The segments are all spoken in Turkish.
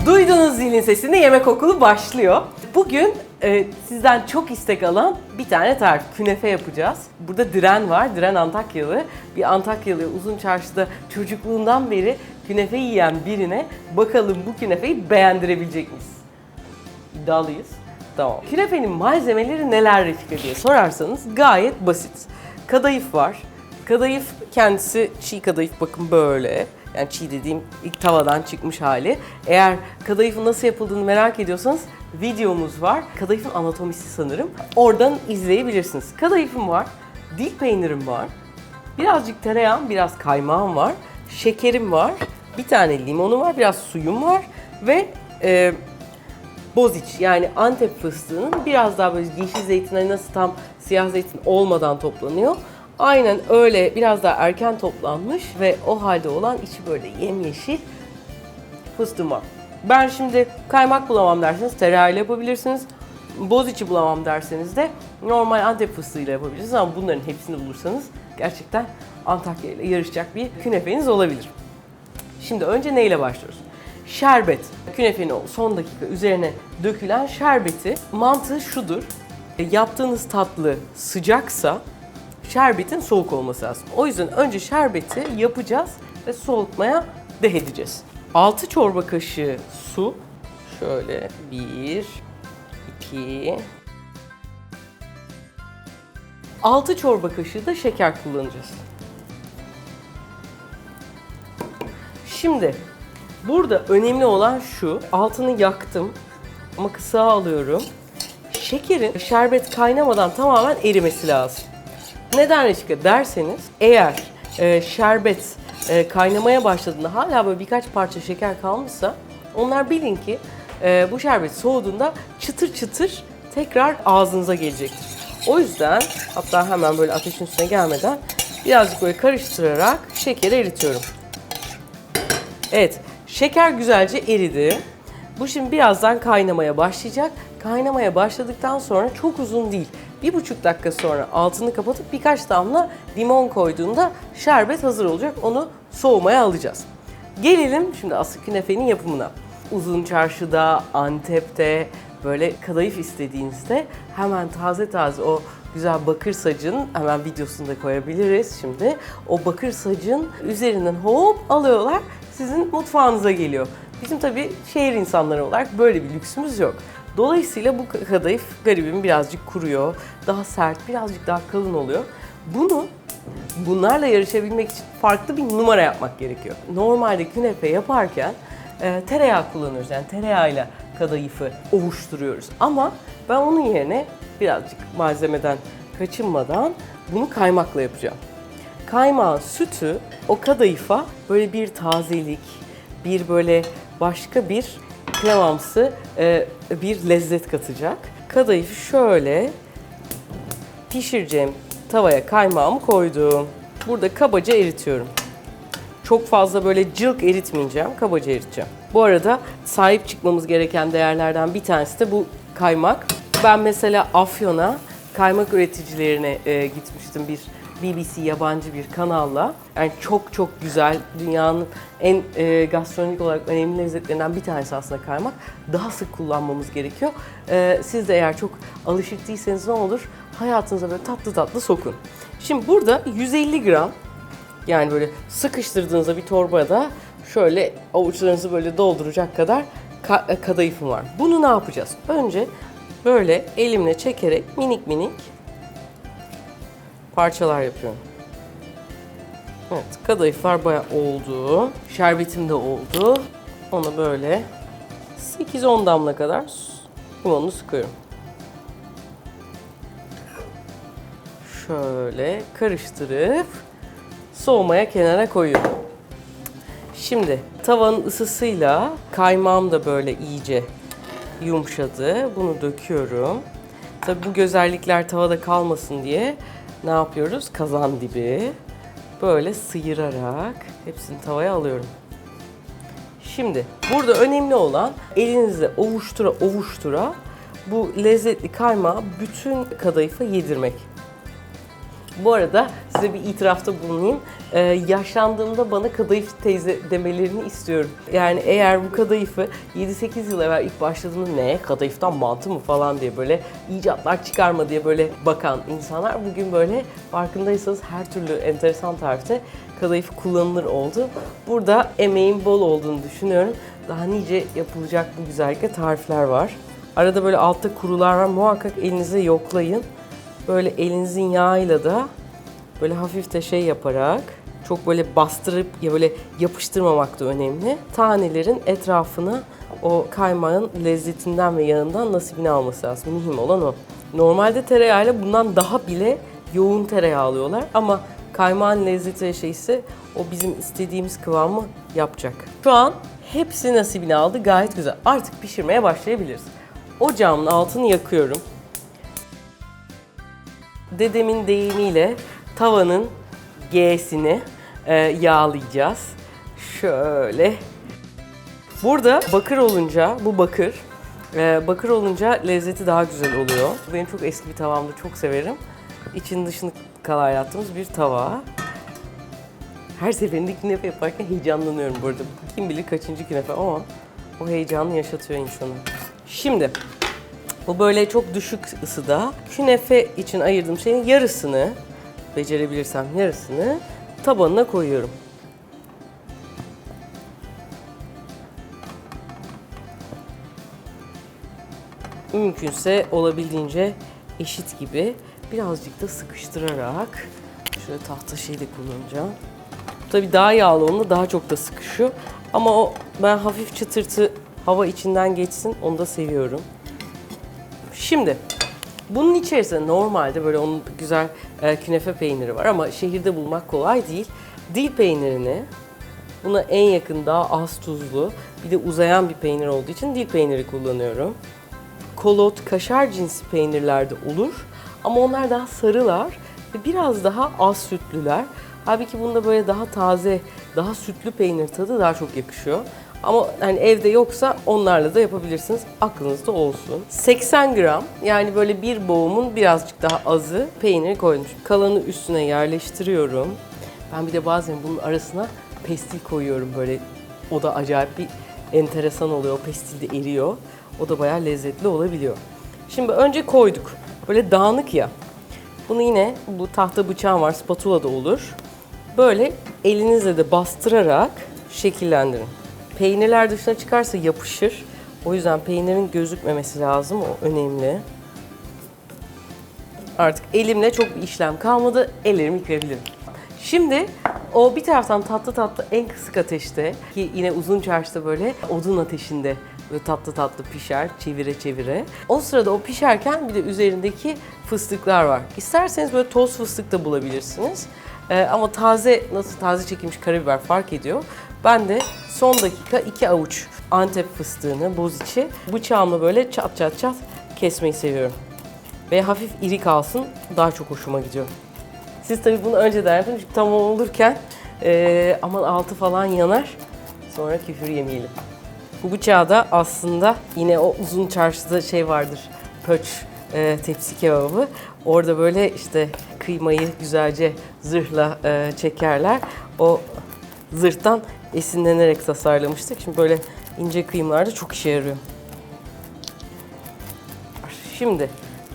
Duyduğunuz zilin sesini yemek okulu başlıyor. Bugün sizden çok istek alan bir tane tarif, künefe yapacağız. Burada Diren var, Diren Antakyalı. Bir Antakyalı uzun çarşıda çocukluğundan beri künefe yiyen birine bakalım bu künefeyi beğendirebilecek miyiz? İddialıyız. Tamam. Künefenin malzemeleri neler Refika diye sorarsanız gayet basit. Kadayıf var. Kadayıf kendisi çiğ kadayıf, bakın böyle. Yani çiğ dediğim ilk tavadan çıkmış hali. Eğer kadayıfın nasıl yapıldığını merak ediyorsanız videomuz var. Kadayıfın anatomisi sanırım. Oradan izleyebilirsiniz. Kadayıfım var, dil peynirim var, birazcık tereyağım, biraz kaymağım var, şekerim var, bir tane limonum var, biraz suyum var ve boziç yani Antep fıstığının biraz daha böyle yeşil zeytin, hani nasıl tam siyah zeytin olmadan toplanıyor. Aynen öyle biraz daha erken toplanmış ve o halde olan içi böyle yemyeşil fıstığım var. Ben şimdi kaymak bulamam derseniz tereyağıyla yapabilirsiniz. Boziçi bulamam derseniz de normal Antep fıstığıyla yapabilirsiniz ama bunların hepsini bulursanız gerçekten Antakya ile yarışacak bir künefeniz olabilir. Şimdi önce neyle başlıyoruz? Şerbet. Künefenin o son dakika üzerine dökülen şerbeti, mantığı şudur. Yaptığınız tatlı sıcaksa şerbetin soğuk olması lazım. O yüzden önce şerbeti yapacağız ve soğutmaya edeceğiz. 6 çorba kaşığı su. Şöyle 1, 2, 6 çorba kaşığı da şeker kullanacağız. Şimdi burada önemli olan şu, altını yaktım ama kısa alıyorum. Şekerin şerbet kaynamadan tamamen erimesi lazım. Neden Reşika derseniz, eğer şerbet kaynamaya başladığında hala böyle birkaç parça şeker kalmışsa, onlar bilin ki bu şerbet soğuduğunda çıtır çıtır tekrar ağzınıza gelecektir. O yüzden hatta hemen böyle ateşin üstüne gelmeden birazcık böyle karıştırarak şekeri eritiyorum. Evet, şeker güzelce eridi. Bu şimdi birazdan kaynamaya başlayacak. Kaynamaya başladıktan sonra çok uzun değil, 1,5 dakika sonra altını kapatıp birkaç damla limon koyduğunda şerbet hazır olacak. Onu soğumaya alacağız. Gelelim şimdi asıl künefenin yapımına. Uzun çarşıda, Antep'te böyle kadayıf istediğinizde hemen taze taze o güzel bakır sacın, hemen videosunu da koyabiliriz şimdi. O bakır sacın üzerinden hop alıyorlar, sizin mutfağınıza geliyor. Bizim tabii şehir insanları olarak böyle bir lüksümüz yok. Dolayısıyla bu kadayıf garibim birazcık kuruyor, daha sert, birazcık daha kalın oluyor. Bunlarla yarışabilmek için farklı bir numara yapmak gerekiyor. Normalde künefe yaparken tereyağı kullanıyoruz, yani tereyağıyla kadayıfı ovuşturuyoruz. Ama ben onun yerine birazcık malzemeden kaçınmadan bunu kaymakla yapacağım. Kaymağın sütü o kadayıfa böyle bir tazelik, bir böyle başka bir kremamsı bir lezzet katacak. Kadayıfı şöyle pişireceğim tavaya kaymağımı koydum. Burada kabaca eritiyorum. Çok fazla böyle cılk eritmeyeceğim, kabaca eriteceğim. Bu arada sahip çıkmamız gereken değerlerden bir tanesi de bu kaymak. Ben mesela Afyon'a kaymak üreticilerine gitmiştim, bir BBC yabancı bir kanalla. Yani çok çok güzel, dünyanın en gastronomik olarak önemli lezzetlerinden bir tanesi aslında kaymak. Daha sık kullanmamız gerekiyor. Siz de eğer çok alışık değilseniz ne olur, hayatınıza böyle tatlı tatlı sokun. Şimdi burada 150 gram, yani böyle sıkıştırdığınızda bir torbada şöyle avuçlarınızı böyle dolduracak kadar kadayıfım var. Bunu ne yapacağız? Önce böyle elimle çekerek minik minik parçalar yapıyorum. Evet, kadayıflar bayağı oldu. Şerbetim de oldu. Onu böyle 8-10 damla kadar limonunu sıkıyorum. Şöyle karıştırıp soğumaya kenara koyuyorum. Şimdi tavanın ısısıyla kaymağım da böyle iyice yumuşadı. Bunu döküyorum. Tabii bu güzellikler tavada kalmasın diye ne yapıyoruz? Kazan dibi böyle sıyırarak hepsini tavaya alıyorum. Şimdi burada önemli olan elinizle ovuştura ovuştura bu lezzetli kaymağı bütün kadayıfa yedirmek. Bu arada size bir itirafta bulunayım. Yaşlandığımda bana kadayıf teyze demelerini istiyorum. Yani eğer bu kadayıfı 7-8 yıl evvel ilk başladığımda ne kadayıftan mantı mı falan diye böyle icatlar çıkarma diye böyle bakan insanlar bugün böyle farkındaysanız her türlü enteresan tarifte kadayıf kullanılır oldu. Burada emeğin bol olduğunu düşünüyorum. Daha nice yapılacak bu güzellikle tarifler var. Arada böyle altta kurular var. Muhakkak elinize yoklayın. Böyle elinizin yağıyla da böyle hafif de şey yaparak çok böyle bastırıp ya böyle yapıştırmamak da önemli. Tanelerin etrafına o kaymağın lezzetinden ve yağından nasibini alması lazım. Mühim olan o. Normalde tereyağıyla bundan daha bile yoğun tereyağı alıyorlar ama kaymağın lezzeti ve şeyse o bizim istediğimiz kıvamı yapacak. Şu an hepsi nasibini aldı. Gayet güzel. Artık pişirmeye başlayabiliriz. Ocağımın altını yakıyorum. Dedemin deyimiyle tavanın G'sini yağlayacağız. Şöyle. Burada bakır olunca, bu bakır, bakır olunca lezzeti daha güzel oluyor. Benim çok eski bir tavamdı, çok severim. İçini dışını kalaylattığımız bir tava. Her seferinde künefe yaparken heyecanlanıyorum burada. Kim bilir kaçıncı künefe ama o heyecanı yaşatıyor insanı. Şimdi bu böyle çok düşük ısıda künefe için ayırdığım şeyin yarısını, becerebilirsem yarısını tabanına koyuyorum. Mümkünse olabildiğince eşit gibi birazcık da sıkıştırarak şöyle tahta şeyi de kullanacağım. Tabii daha yağlı onunla daha çok da sıkışıyor. Ama o ben hafif çıtırtı hava içinden geçsin onu da seviyorum. Şimdi bunun içerisinde normalde böyle onun güzel künefe peyniri var ama şehirde bulmak kolay değil. Dil peynirini buna en yakın daha az tuzlu bir de uzayan bir peynir olduğu için dil peyniri kullanıyorum. Kolot, kaşar cinsi peynirlerde olur ama onlar daha sarılar ve biraz daha az sütlüler. Halbuki bunda böyle daha taze, daha sütlü peynir tadı daha çok yakışıyor. Ama hani evde yoksa onlarla da yapabilirsiniz. Aklınızda olsun. 80 gram yani böyle bir boğumun birazcık daha azı peyniri koymuşum. Kalanı üstüne yerleştiriyorum. Ben bir de bazen bunun arasına pestil koyuyorum böyle. O da acayip bir enteresan oluyor. O pestil de eriyor. O da bayağı lezzetli olabiliyor. Şimdi önce koyduk. Böyle dağınık ya. Bunu yine bu tahta bıçağım var. Spatula da olur. Böyle elinizle de bastırarak şekillendirin. Peynirler dışına çıkarsa yapışır. O yüzden peynirin gözükmemesi lazım. O önemli. Artık elimle çok bir işlem kalmadı. Ellerimi yıkayabilirim. Şimdi o bir taraftan tatlı tatlı en kısık ateşte ki yine uzun çarşıda böyle odun ateşinde böyle tatlı tatlı pişer çevire çevire. O sırada o pişerken bir de üzerindeki fıstıklar var. İsterseniz böyle toz fıstık da bulabilirsiniz. Ama taze çekilmiş karabiber fark ediyor. Ben de son dakika 2 avuç Antep fıstığını boz içi bıçağımla böyle çat çat çat kesmeyi seviyorum. Ve hafif iri kalsın daha çok hoşuma gidiyor. Siz tabii bunu önceden yapın çünkü tam olurken aman altı falan yanar. Sonra küfür yemeyelim. Bu bıçağı da aslında yine o uzun çarşıda şey vardır. Pöç tepsi kebabı. Orada böyle işte kıymayı güzelce zırhla çekerler. O zırhtan esinlenerek tasarlamıştık. Şimdi böyle ince kıyımlarda çok işe yarıyor. Şimdi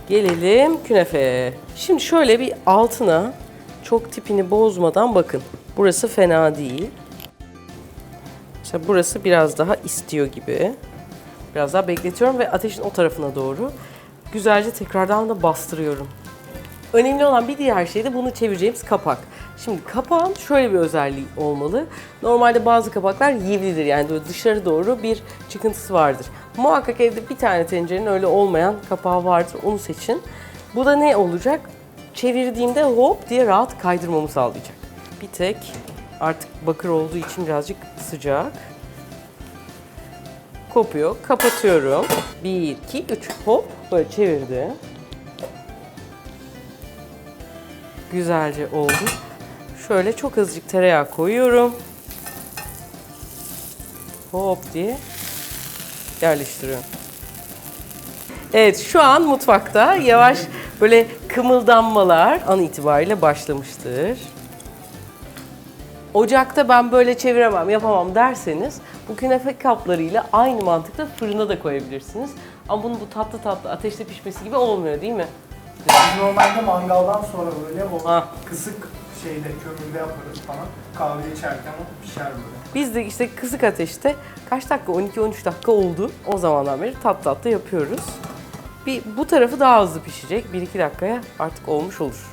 gelelim künefeye. Şimdi şöyle bir altına çok tipini bozmadan bakın. Burası fena değil. İşte burası biraz daha istiyor gibi. Biraz daha bekletiyorum ve ateşin o tarafına doğru güzelce tekrardan da bastırıyorum. Önemli olan bir diğer şey de bunu çevireceğimiz kapak. Şimdi kapağın şöyle bir özelliği olmalı. Normalde bazı kapaklar yivlidir yani böyle dışarı doğru bir çıkıntısı vardır. Muhakkak evde bir tane tencerenin öyle olmayan kapağı vardır, onu seçin. Bu da ne olacak? Çevirdiğimde hop diye rahat kaydırmamı sağlayacak. Bir tek artık bakır olduğu için birazcık sıcak. Kopuyor, kapatıyorum. 1, 2, 3 hop böyle çevirdim. Güzelce oldu. Şöyle çok azıcık tereyağı koyuyorum. Hop diye yerleştiriyorum. Evet şu an mutfakta yavaş böyle kımıldanmalar an itibariyle başlamıştır. Ocakta ben böyle çeviremem, yapamam derseniz bu künefe kaplarıyla aynı mantıkla fırına da koyabilirsiniz. Ama bunun bu tatlı tatlı ateşte pişmesi gibi olmuyor değil mi? Biz normalde mangaldan sonra böyle o Ah. kısık şeyde kömürde yaparız falan. Kahve içerken o pişer böyle. Biz de işte kısık ateşte kaç dakika, 12-13 dakika oldu. O zamandan beri tatlı tatlı yapıyoruz. Bu tarafı daha hızlı pişecek. 1-2 dakikaya artık olmuş olur.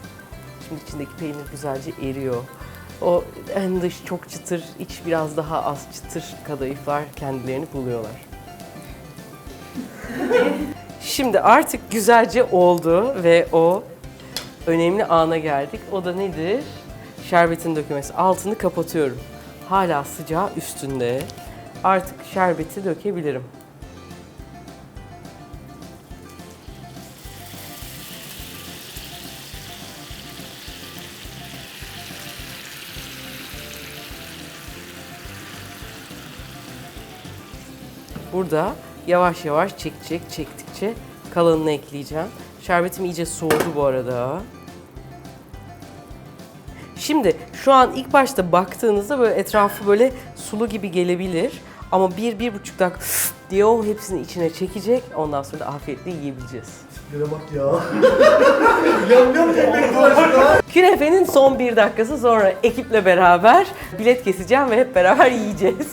Şimdi içindeki peynir güzelce eriyor. O en dış çok çıtır, iç biraz daha az çıtır kadayıflar kendilerini buluyorlar. Şimdi artık güzelce oldu ve o önemli ana geldik. O da nedir? Şerbetin dökülmesi. Altını kapatıyorum. Hala sıcağı üstünde. Artık şerbeti dökebilirim. Burada yavaş yavaş çektikçe kalanını ekleyeceğim. Şerbetim iyice soğudu bu arada. Şimdi şu an ilk başta baktığınızda böyle etrafı böyle sulu gibi gelebilir. Ama 1-1,5 dakika diye o hepsini içine çekecek. Ondan sonra da afiyetle yiyebileceğiz. Tiplere bak ya. Yam ekmek bulaşık. Künefenin son 1 dakikası, sonra ekiple beraber bilet keseceğim ve hep beraber yiyeceğiz.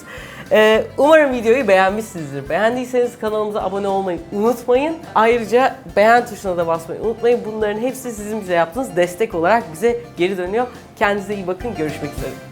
Umarım videoyu beğenmişsinizdir. Beğendiyseniz kanalımıza abone olmayı unutmayın. Ayrıca beğen tuşuna da basmayı unutmayın. Bunların hepsi sizin bize yaptığınız destek olarak bize geri dönüyor. Kendinize iyi bakın. Görüşmek üzere.